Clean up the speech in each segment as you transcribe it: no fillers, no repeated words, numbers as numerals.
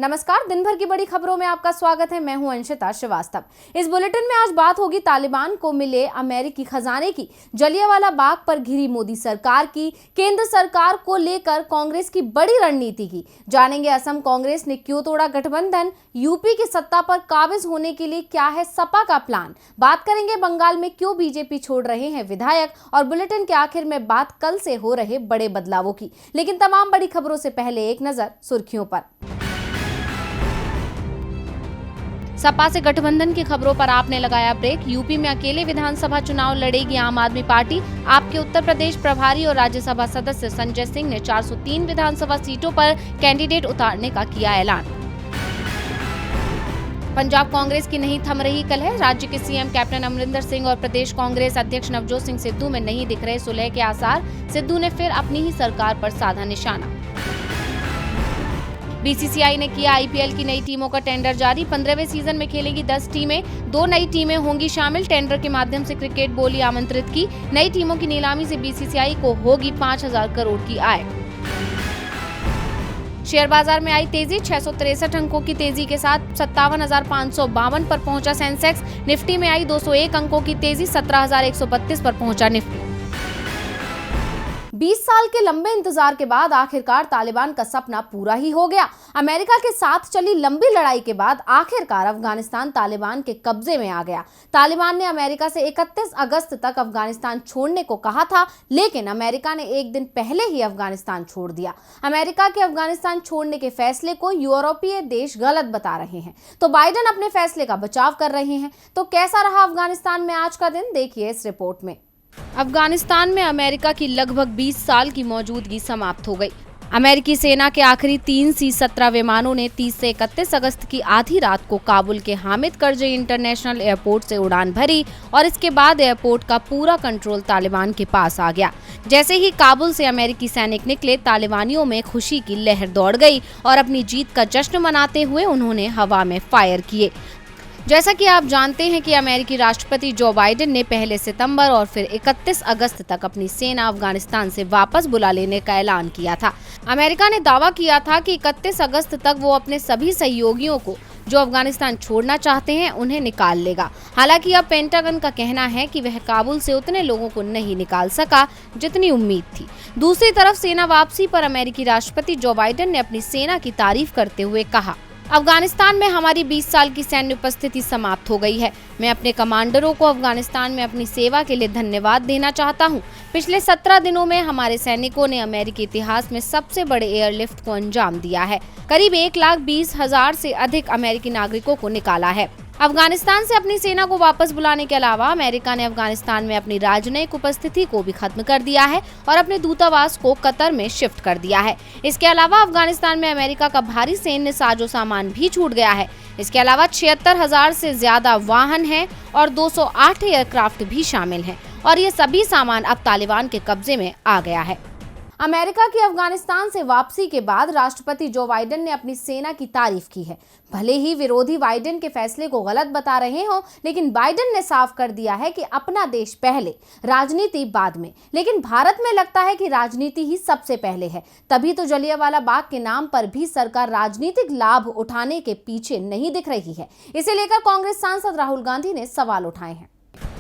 नमस्कार, दिन भर की बड़ी खबरों में आपका स्वागत है। मैं हूं अंशिता श्रीवास्तव। इस बुलेटिन में आज बात होगी तालिबान को मिले अमेरिकी खजाने की, जलियांवाला बाग पर घिरी मोदी सरकार की, केंद्र सरकार को लेकर कांग्रेस की बड़ी रणनीति की। जानेंगे असम कांग्रेस ने क्यों तोड़ा गठबंधन, यूपी की सत्ता पर काबिज होने के लिए क्या है सपा का प्लान। बात करेंगे बंगाल में क्यों बीजेपी छोड़ रहे हैं विधायक, और बुलेटिन के आखिर में बात कल से हो रहे बड़े बदलावों की। लेकिन तमाम बड़ी खबरों से पहले एक नजर सुर्खियों पर। सपा से गठबंधन की खबरों पर आपने लगाया ब्रेक। यूपी में अकेले विधानसभा चुनाव लड़ेगी आम आदमी पार्टी। आपके उत्तर प्रदेश प्रभारी और राज्यसभा सदस्य संजय सिंह ने 403 विधानसभा सीटों पर कैंडिडेट उतारने का किया ऐलान। पंजाब कांग्रेस की नहीं थम रही कलह। राज्य के सीएम कैप्टन अमरिंदर सिंह और प्रदेश कांग्रेस अध्यक्ष नवजोत सिंह सिद्धू में नहीं दिख रहे सुलह के आसार। सिद्धू ने फिर अपनी ही सरकार पर साधा निशाना। बीसीसीआई ने किया आईपीएल की नई टीमों का टेंडर जारी। 15वें सीजन में खेलेगी 10 टीमें, 2 नई टीमें होंगी शामिल। टेंडर के माध्यम से क्रिकेट बोली आमंत्रित की। नई टीमों की नीलामी से बीसीसीआई को होगी 5000 करोड़ की आय। शेयर बाजार में आई तेजी। 663 अंकों की तेजी के साथ 57,552 पर पहुंचा सेंसेक्स। निफ्टी में आई 201 अंकों की तेजी। 17,132 पर पहुंचा निफ्टी। 20 साल के लंबे इंतजार के बाद आखिरकार तालिबान का सपना पूरा ही हो गया। अमेरिका के साथ चली लंबी लड़ाई के बाद आखिरकार अफगानिस्तान तालिबान के कब्जे में आ गया। तालिबान ने अमेरिका से 31 अगस्त तक अफगानिस्तान छोड़ने को कहा था, लेकिन अमेरिका ने एक दिन पहले ही अफगानिस्तान छोड़ दिया। अमेरिका के अफगानिस्तान छोड़ने के फैसले को यूरोपीय देश गलत बता रहे हैं, तो बाइडेन अपने फैसले का बचाव कर रहे हैं। तो कैसा रहा अफगानिस्तान में आज का दिन, देखिए इस रिपोर्ट में। अफगानिस्तान में अमेरिका की लगभग 20 साल की मौजूदगी समाप्त हो गई। अमेरिकी सेना के आखिरी 3 C-17 विमानों ने 30 से 31 अगस्त की आधी रात को काबुल के हामिद करजई इंटरनेशनल एयरपोर्ट से उड़ान भरी और इसके बाद एयरपोर्ट का पूरा कंट्रोल तालिबान के पास आ गया। जैसे ही काबुल से अमेरिकी सैनिक निकले, तालिबानियों में खुशी की लहर दौड़ गई और अपनी जीत का जश्न मनाते हुए उन्होंने हवा में फायर किए। जैसा कि आप जानते हैं कि अमेरिकी राष्ट्रपति जो बाइडेन ने पहले सितंबर और फिर 31 अगस्त तक अपनी सेना अफगानिस्तान से वापस बुला लेने का ऐलान किया था। अमेरिका ने दावा किया था कि 31 अगस्त तक वो अपने सभी सहयोगियों को जो अफगानिस्तान छोड़ना चाहते हैं उन्हें निकाल लेगा। हालांकि अब पेंटागन का कहना है कि वह काबुल से उतने लोगों को नहीं निकाल सका जितनी उम्मीद थी। दूसरी तरफ सेना वापसी पर अमेरिकी राष्ट्रपति जो बाइडेन ने अपनी सेना की तारीफ करते हुए कहा, अफगानिस्तान में हमारी 20 साल की सैन्य उपस्थिति समाप्त हो गई है। मैं अपने कमांडरों को अफगानिस्तान में अपनी सेवा के लिए धन्यवाद देना चाहता हूं। पिछले 17 दिनों में हमारे सैनिकों ने अमेरिकी इतिहास में सबसे बड़े एयरलिफ्ट को अंजाम दिया है। करीब 1,20,000 से अधिक अमेरिकी नागरिकों को निकाला है। अफगानिस्तान से अपनी सेना को वापस बुलाने के अलावा अमेरिका ने अफगानिस्तान में अपनी राजनयिक उपस्थिति को भी खत्म कर दिया है और अपने दूतावास को कतर में शिफ्ट कर दिया है। इसके अलावा अफगानिस्तान में अमेरिका का भारी सैन्य साजो सामान भी छूट गया है। इसके अलावा 76,000 से ज्यादा वाहन हैं और 208 एयरक्राफ्ट भी शामिल हैं और ये सभी सामान अब तालिबान के कब्जे में आ गया है। अमेरिका की अफगानिस्तान से वापसी के बाद राष्ट्रपति जो बाइडेन ने अपनी सेना की तारीफ की है। भले ही विरोधी बाइडेन के फैसले को गलत बता रहे हों, लेकिन बाइडेन ने साफ कर दिया है कि अपना देश पहले, राजनीति बाद में। लेकिन भारत में लगता है कि राजनीति ही सबसे पहले है। तभी तो जलियांवाला बाग के नाम पर भी सरकार राजनीतिक लाभ उठाने के पीछे नहीं दिख रही है। इसे लेकर कांग्रेस सांसद राहुल गांधी ने सवाल उठाए हैं।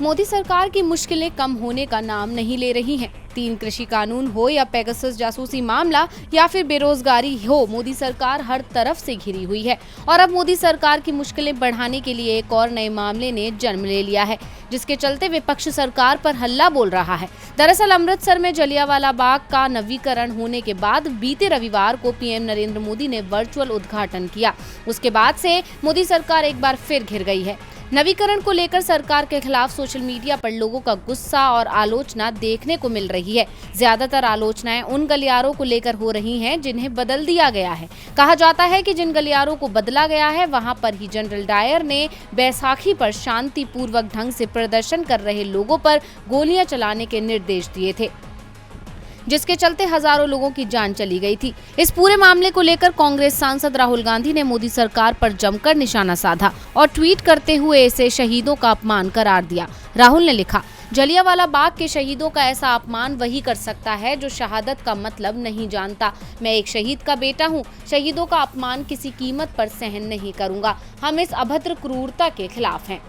मोदी सरकार की मुश्किलें कम होने का नाम नहीं ले रही हैं। 3 कृषि कानून हो या पेगासस जासूसी मामला या फिर बेरोजगारी हो, मोदी सरकार हर तरफ से घिरी हुई है और अब मोदी सरकार की मुश्किलें बढ़ाने के लिए एक और नए मामले ने जन्म ले लिया है, जिसके चलते विपक्ष सरकार पर हल्ला बोल रहा है। दरअसल अमृतसर में जलियांवाला बाग का नवीकरण होने के बाद बीते रविवार को पीएम नरेंद्र मोदी ने वर्चुअल उद्घाटन किया। उसके बाद से मोदी सरकार एक बार फिर घिर गई है। नवीकरण को लेकर सरकार के खिलाफ सोशल मीडिया पर लोगों का गुस्सा और आलोचना देखने को मिल रही है। ज्यादातर आलोचनाएं उन गलियारों को लेकर हो रही हैं जिन्हें बदल दिया गया है। कहा जाता है कि जिन गलियारों को बदला गया है वहां पर ही जनरल डायर ने बैसाखी पर शांतिपूर्वक ढंग से प्रदर्शन कर रहे लोगों पर गोलियां चलाने के निर्देश दिए थे, जिसके चलते हजारों लोगों की जान चली गई थी। इस पूरे मामले को लेकर कांग्रेस सांसद राहुल गांधी ने मोदी सरकार पर जमकर निशाना साधा और ट्वीट करते हुए इसे शहीदों का अपमान करार दिया। राहुल ने लिखा, जलियांवाला बाग के शहीदों का ऐसा अपमान वही कर सकता है जो शहादत का मतलब नहीं जानता। मैं एक शहीद का बेटा हूँ, शहीदों का अपमान किसी कीमत पर सहन नहीं करूंगा। हम इस अभद्र क्रूरता के खिलाफ हैं।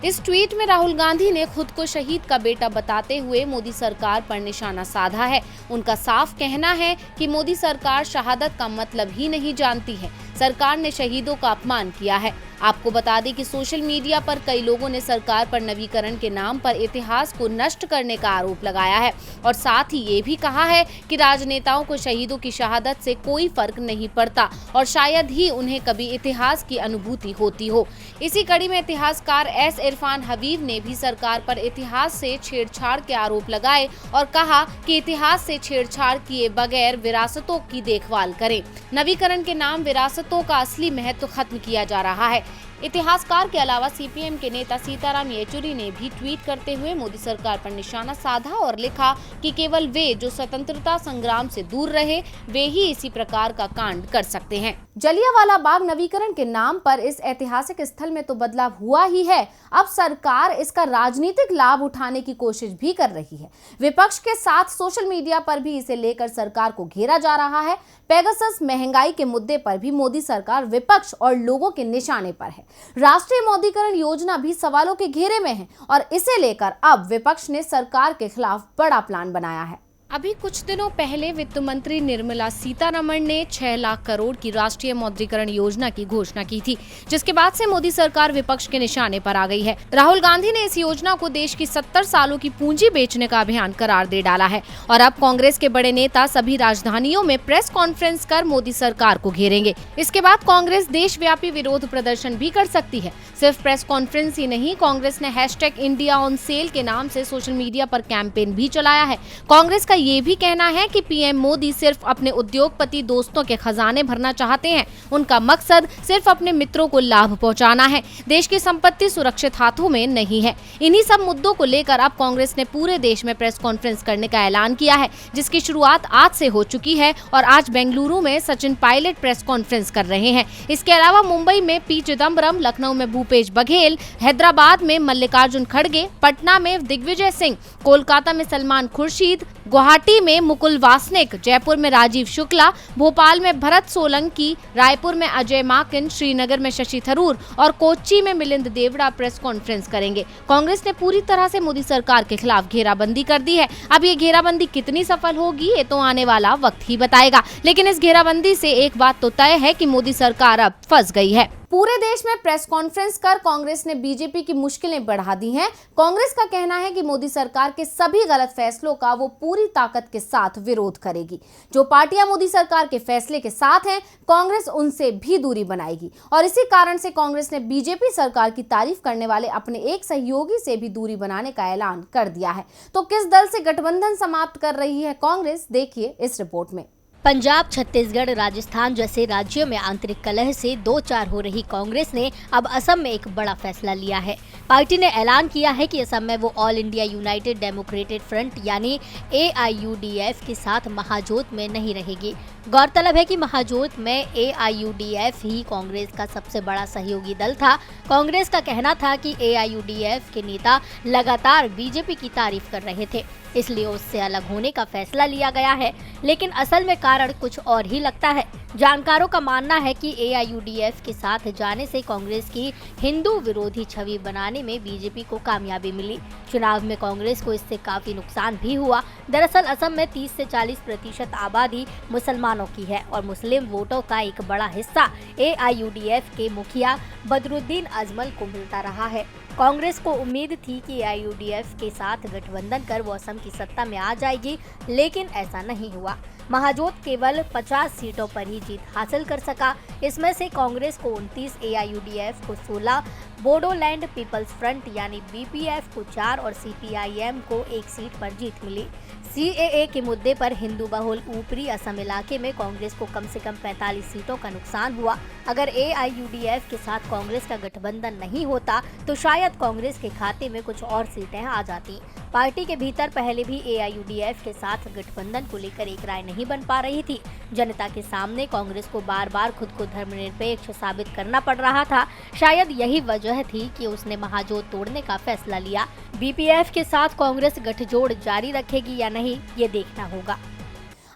इस ट्वीट में राहुल गांधी ने खुद को शहीद का बेटा बताते हुए मोदी सरकार पर निशाना साधा है। उनका साफ कहना है कि मोदी सरकार शहादत का मतलब ही नहीं जानती है। सरकार ने शहीदों का अपमान किया है। आपको बता दें कि सोशल मीडिया पर कई लोगों ने सरकार पर नवीकरण के नाम पर इतिहास को नष्ट करने का आरोप लगाया है और साथ ही ये भी कहा है कि राजनेताओं को शहीदों की शहादत से कोई फर्क नहीं पड़ता और शायद ही उन्हें कभी इतिहास की अनुभूति होती हो। इसी कड़ी में इतिहासकार एस इरफान हबीब ने भी सरकार पर इतिहास से छेड़छाड़ के आरोप लगाए और कहा कि इतिहास से छेड़छाड़ किए बगैर विरासतों की देखभाल करें। नवीकरण के नाम विरासतों का असली महत्व खत्म किया जा रहा है। इतिहासकार के अलावा सीपीएम के नेता सीताराम येचुरी ने भी ट्वीट करते हुए मोदी सरकार पर निशाना साधा और लिखा कि केवल वे जो स्वतंत्रता संग्राम से दूर रहे वे ही इसी प्रकार का कांड कर सकते हैं। जलियांवाला बाग नवीकरण के नाम पर इस ऐतिहासिक स्थल में तो बदलाव हुआ ही है, अब सरकार इसका राजनीतिक लाभ उठाने की कोशिश भी कर रही है। विपक्ष के साथ सोशल मीडिया पर भी इसे लेकर सरकार को घेरा जा रहा है। पेगासस महंगाई के मुद्दे पर भी मोदी सरकार विपक्ष और लोगों के निशाने पर है। राष्ट्रीय मौद्रीकरण योजना भी सवालों के घेरे में है और इसे लेकर अब विपक्ष ने सरकार के खिलाफ बड़ा प्लान बनाया है। अभी कुछ दिनों पहले वित्त मंत्री निर्मला सीतारमण ने 6 लाख करोड़ की राष्ट्रीय मौद्रीकरण योजना की घोषणा की थी, जिसके बाद से मोदी सरकार विपक्ष के निशाने पर आ गई है। राहुल गांधी ने इस योजना को देश की 70 सालों की पूंजी बेचने का अभियान करार दे डाला है और अब कांग्रेस के बड़े नेता सभी राजधानियों में प्रेस कॉन्फ्रेंस कर मोदी सरकार को घेरेंगे। इसके बाद कांग्रेस देशव्यापी विरोध प्रदर्शन भी कर सकती है। सिर्फ प्रेस कॉन्फ्रेंस ही नहीं, कांग्रेस ने #IndiaOnSale के नाम से सोशल मीडिया पर कैंपेन भी चलाया है। कांग्रेस का ये भी कहना है कि पीएम मोदी सिर्फ अपने उद्योगपति दोस्तों के खजाने भरना चाहते हैं। उनका मकसद सिर्फ अपने मित्रों को लाभ पहुंचाना है। देश की संपत्ति सुरक्षित हाथों में नहीं है। इन्हीं सब मुद्दों को लेकर अब कांग्रेस ने पूरे देश में प्रेस कॉन्फ्रेंस करने का ऐलान किया है, जिसकी शुरुआत आज से हो चुकी है और आज बेंगलुरु में सचिन पायलट प्रेस कॉन्फ्रेंस कर रहे हैं। इसके अलावा मुंबई में पी चिदम्बरम, लखनऊ में भूपेश बघेल, हैदराबाद में मल्लिकार्जुन खड़गे, पटना में दिग्विजय सिंह, कोलकाता में सलमान खुर्शीद, गुवाहाटी में मुकुल वासनिक, जयपुर में राजीव शुक्ला, भोपाल में भरत सोलंकी, रायपुर में अजय माकन, श्रीनगर में शशि थरूर और कोच्चि में मिलिंद देवड़ा प्रेस कॉन्फ्रेंस करेंगे। कांग्रेस ने पूरी तरह से मोदी सरकार के खिलाफ घेराबंदी कर दी है। अब ये घेराबंदी कितनी सफल होगी ये तो आने वाला वक्त ही बताएगा, लेकिन इस घेराबंदी से एक बात तो तय है कि मोदी सरकार अब फंस गई है। पूरे देश में प्रेस कॉन्फ्रेंस कर कांग्रेस ने बीजेपी की मुश्किलें बढ़ा दी हैं। कांग्रेस का कहना है कि मोदी सरकार के सभी गलत फैसलों का वो पूरी ताकत के साथ विरोध करेगी। जो पार्टियां मोदी सरकार के फैसले के साथ हैं, कांग्रेस उनसे भी दूरी बनाएगी और इसी कारण से कांग्रेस ने बीजेपी सरकार की तारीफ करने वाले अपने एक सहयोगी से भी दूरी बनाने का ऐलान कर दिया है। तो किस दल से गठबंधन समाप्त कर रही है कांग्रेस, देखिए इस रिपोर्ट में। पंजाब, छत्तीसगढ़, राजस्थान जैसे राज्यों में आंतरिक कलह से 2-4 हो रही कांग्रेस ने अब असम में एक बड़ा फैसला लिया है। पार्टी ने ऐलान किया है कि असम में वो all India United democratic front यानी AIUDF के साथ महाजोत में नहीं रहेगी। गौरतलब है कि महाजोत में AIUDF ही कांग्रेस का सबसे बड़ा सहयोगी दल था। कांग्रेस का कहना था कि AIUDF के नेता लगातार बीजेपी की तारीफ कर रहे थे, इसलिए उससे अलग होने का फैसला लिया गया है, लेकिन असल में कारण कुछ और ही लगता है। जानकारों का मानना है कि AIUDF के साथ जाने से कांग्रेस की हिंदू विरोधी छवि बनाने में बीजेपी को कामयाबी मिली। चुनाव में कांग्रेस को इससे काफी नुकसान भी हुआ। दरअसल असम में 30 से 40% आबादी मुसलमानों की है और मुस्लिम वोटों का एक बड़ा हिस्सा AIUDF के मुखिया बदरुद्दीन अजमल को मिलता रहा है। कांग्रेस को उम्मीद थी कि AIUDF के साथ गठबंधन कर वो असम की सत्ता में आ जाएगी, लेकिन ऐसा नहीं हुआ। महाजोत केवल 50 सीटों पर ही जीत हासिल कर सका। इसमें से कांग्रेस को 29, AIUDF को 16, बोडोलैंड पीपल्स फ्रंट यानी BPF को 4 और CPIM को 1 सीट पर जीत मिली। CAA के मुद्दे पर हिंदू बहुल ऊपरी असम इलाके में कांग्रेस को कम से कम 45 सीटों का नुकसान हुआ। अगर AIUDF के साथ कांग्रेस का गठबंधन नहीं होता तो शायद कांग्रेस के खाते में कुछ और सीटें आ जाती। पार्टी के भीतर पहले भी AIUDF के साथ गठबंधन को लेकर एक राय नहीं बन पा रही थी। जनता के सामने कांग्रेस को बार बार खुद को धर्मनिरपेक्ष साबित करना पड़ रहा था। शायद यही वजह थी कि उसने महाजोत तोड़ने का फैसला लिया। BPF के साथ कांग्रेस गठजोड़ जारी रखेगी या नहीं, ये देखना होगा।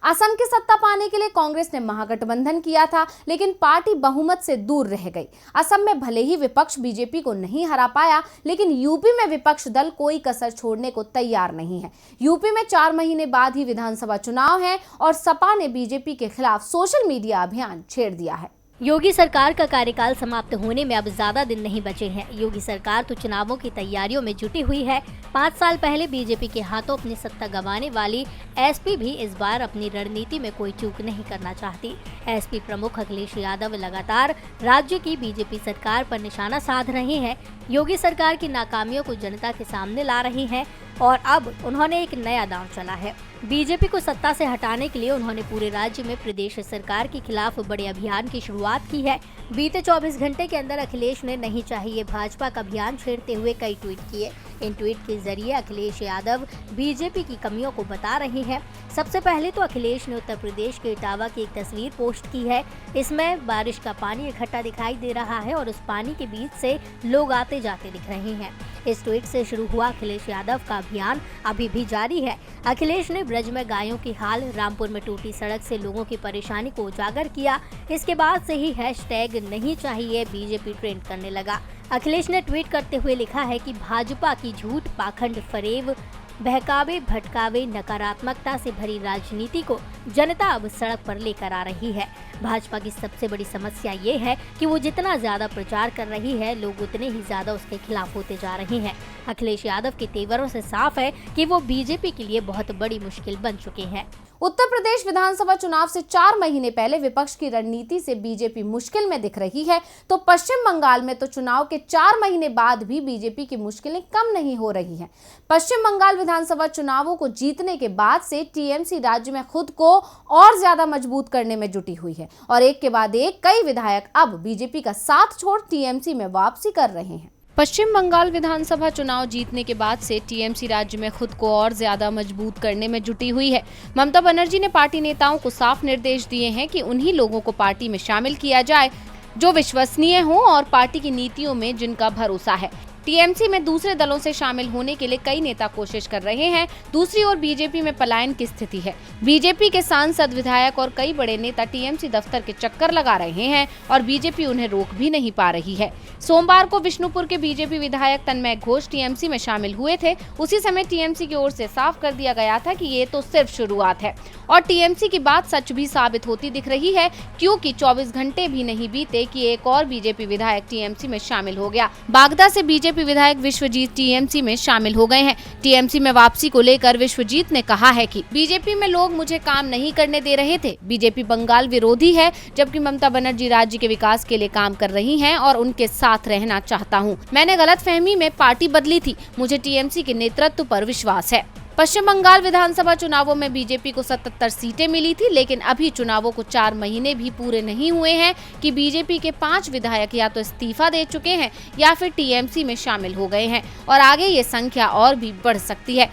असम की सत्ता पाने के लिए कांग्रेस ने महागठबंधन किया था, लेकिन पार्टी बहुमत से दूर रह गई। असम में भले ही विपक्ष बीजेपी को नहीं हरा पाया, लेकिन यूपी में विपक्ष दल कोई कसर छोड़ने को तैयार नहीं है। यूपी में 4 महीने बाद ही विधानसभा चुनाव है और सपा ने बीजेपी के खिलाफ सोशल मीडिया अभियान छेड़ दिया है। योगी सरकार का कार्यकाल समाप्त होने में अब ज्यादा दिन नहीं बचे हैं। योगी सरकार तो चुनावों की तैयारियों में जुटी हुई है। 5 साल पहले बीजेपी के हाथों अपनी सत्ता गंवाने वाली एसपी भी इस बार अपनी रणनीति में कोई चूक नहीं करना चाहती। एसपी प्रमुख अखिलेश यादव लगातार राज्य की बीजेपी सरकार पर निशाना साध रहे हैं। योगी सरकार की नाकामियों को जनता के सामने ला रही हैं और अब उन्होंने एक नया दांव चला है। बीजेपी को सत्ता से हटाने के लिए उन्होंने पूरे राज्य में प्रदेश सरकार के खिलाफ बड़े अभियान की शुरुआत की है। बीते 24 घंटे के अंदर अखिलेश ने नहीं चाहिए भाजपा का अभियान छेड़ते हुए कई ट्वीट किए। इन ट्वीट के जरिए अखिलेश यादव बीजेपी की कमियों को बता रहे हैं। सबसे पहले तो अखिलेश ने उत्तर प्रदेश के इटावा की एक तस्वीर पोस्ट की है। इसमें बारिश का पानी इकट्ठा दिखाई दे रहा है और उस पानी के बीच से लोग आते जाते दिख रहे हैं। इस ट्वीट से शुरू हुआ अखिलेश यादव का अभियान अभी भी जारी है। अखिलेश ने ब्रज में गायों की हाल, रामपुर में टूटी सड़क से लोगों की परेशानी को उजागर किया। इसके बाद से ही हैशटैग नहीं चाहिए बीजेपी ट्रेंड करने लगा। अखिलेश ने ट्वीट करते हुए लिखा है कि भाजपा की झूठ, पाखंड, फरेब, बहकावे, भटकावे, नकारात्मकता से भरी राजनीति को जनता अब सड़क पर लेकर आ रही है। भाजपा की सबसे बड़ी समस्या ये है कि वो जितना ज्यादा प्रचार कर रही है, लोग उतने ही ज्यादा उसके खिलाफ होते जा रहे हैं। अखिलेश यादव के तेवरों से साफ है कि वो बीजेपी के लिए बहुत बड़ी मुश्किल बन चुके हैं। उत्तर प्रदेश विधानसभा चुनाव से 4 महीने पहले विपक्ष की रणनीति से बीजेपी मुश्किल में दिख रही है, तो पश्चिम बंगाल में तो चुनाव के 4 महीने बाद भी बीजेपी की मुश्किलें कम नहीं हो रही हैं। पश्चिम बंगाल विधानसभा चुनावों को जीतने के बाद से टीएमसी राज्य में खुद को और ज्यादा मजबूत करने में जुटी हुई है और एक के बाद एक कई विधायक अब बीजेपी का साथ छोड़ टीएमसी में वापसी कर रहे हैं। पश्चिम बंगाल विधानसभा चुनाव जीतने के बाद से टीएमसी राज्य में खुद को और ज्यादा मजबूत करने में जुटी हुई है। ममता बनर्जी ने पार्टी नेताओं को साफ निर्देश दिए हैं कि उन्हीं लोगों को पार्टी में शामिल किया जाए जो विश्वसनीय हो और पार्टी की नीतियों में जिनका भरोसा है। टीएमसी में दूसरे दलों से शामिल होने के लिए कई नेता कोशिश कर रहे हैं। दूसरी ओर बीजेपी में पलायन की स्थिति है। बीजेपी के सांसद, विधायक और कई बड़े नेता टीएमसी दफ्तर के चक्कर लगा रहे हैं और बीजेपी उन्हें रोक भी नहीं पा रही है। सोमवार को विष्णुपुर के बीजेपी विधायक तन्मय घोष टीएमसी में शामिल हुए थे। उसी समय टीएमसी की ओर से साफ कर दिया गया था कि ये तो सिर्फ शुरुआत है और टीएमसी की बात सच भी साबित होती दिख रही है, क्योंकि 24 घंटे भी नहीं बीते कि एक और बीजेपी विधायक टीएमसी में शामिल हो गया। बागदा से बीजेपी विधायक विश्वजीत टीएमसी में शामिल हो गए हैं। टीएमसी में वापसी को लेकर विश्वजीत ने कहा है कि बीजेपी में लोग मुझे काम नहीं करने दे रहे थे। बीजेपी बंगाल विरोधी है, जबकि ममता बनर्जी राज्य के विकास के लिए काम कर रही हैं और उनके साथ रहना चाहता हूं। मैंने गलतफहमी में पार्टी बदली थी। मुझे टीएमसी के नेतृत्व पर विश्वास है। पश्चिम बंगाल विधानसभा चुनावों में बीजेपी को 77 सीटें मिली थी, लेकिन अभी चुनावों को 4 महीने भी पूरे नहीं हुए हैं कि बीजेपी के 5 विधायक या तो इस्तीफा दे चुके हैं या फिर टीएमसी में शामिल हो गए हैं और आगे ये संख्या और भी बढ़ सकती है।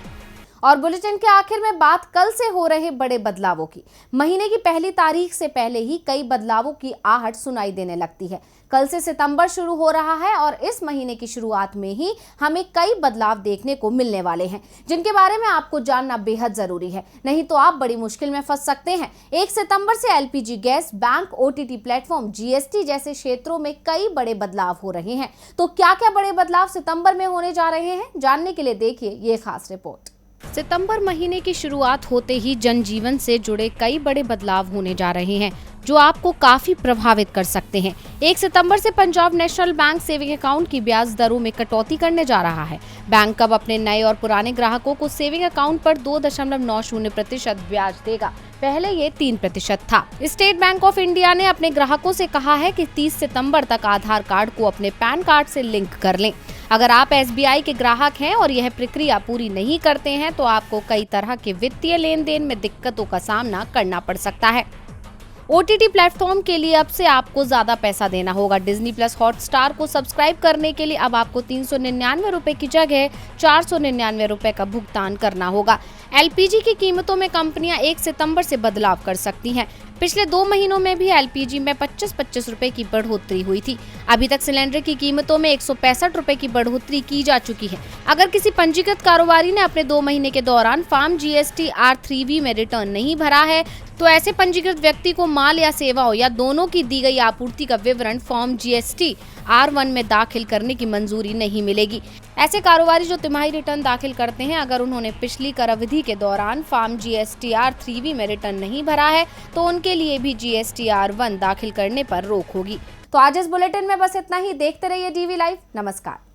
और बुलेटिन के आखिर में बात कल से हो रहे बड़े बदलावों की। महीने की पहली तारीख से पहले ही कई बदलावों की आहट सुनाई देने लगती है। कल से सितंबर शुरू हो रहा है और इस महीने की शुरुआत में ही हमें कई बदलाव देखने को मिलने वाले हैं, जिनके बारे में आपको जानना बेहद जरूरी है, नहीं तो आप बड़ी मुश्किल में फंस सकते हैं। 1 सितंबर से LPG gas, bank, OTT platform, GST जैसे क्षेत्रों में कई बड़े बदलाव हो रहे हैं। तो क्या क्या बड़े बदलाव सितंबर में होने जा रहे हैं, जानने के लिए देखिए ये खास रिपोर्ट। सितंबर महीने की शुरुआत होते ही जनजीवन से जुड़े कई बड़े बदलाव होने जा रहे हैं जो आपको काफी प्रभावित कर सकते हैं। 1 सितंबर से Punjab national bank saving account की ब्याज दरों में कटौती करने जा रहा है। बैंक अब अपने नए और पुराने ग्राहकों को सेविंग अकाउंट पर 2.90% ब्याज देगा। पहले ये 3% था। स्टेट बैंक ऑफ इंडिया ने अपने ग्राहकों से कहा है कि 30 सितंबर तक आधार कार्ड को अपने पैन कार्ड से लिंक कर लें। अगर आप एसबीआई के ग्राहक हैं और यह प्रक्रिया पूरी नहीं करते हैं तो आपको कई तरह के वित्तीय लेन देन में दिक्कतों का सामना करना पड़ सकता है। OTT प्लेटफॉर्म के लिए अब से आपको ज्यादा पैसा देना होगा। डिज्नी प्लस हॉटस्टार को सब्सक्राइब करने के लिए अब आपको 399 रुपए की जगह 499 रुपए का भुगतान करना होगा। LPG की कीमतों में कंपनियां 1 सितंबर से बदलाव कर सकती हैं। पिछले 2 महीनों में भी LPG में 25-25 रुपए की बढ़ोतरी हुई थी। अभी तक सिलेंडर की कीमतों में 165 रुपए की बढ़ोतरी की जा चुकी है। अगर किसी पंजीकृत कारोबारी ने अपने 2 महीने के दौरान फार्म GST R3V में रिटर्न नहीं भरा है, तो ऐसे पंजीकृत व्यक्ति को माल या सेवाओं या दोनों की दी गई आपूर्ति का विवरण फॉर्म GST R1 में दाखिल करने की मंजूरी नहीं मिलेगी। ऐसे कारोबारी जो तिमाही रिटर्न दाखिल करते हैं, अगर उन्होंने पिछली कर अवधि के दौरान फॉर्म GST R3V में रिटर्न नहीं भरा है, तो उनके लिए भी GST R1 दाखिल करने पर रोक होगी। तो आज इस बुलेटिन में बस इतना ही। देखते रहिए DV लाइव। नमस्कार।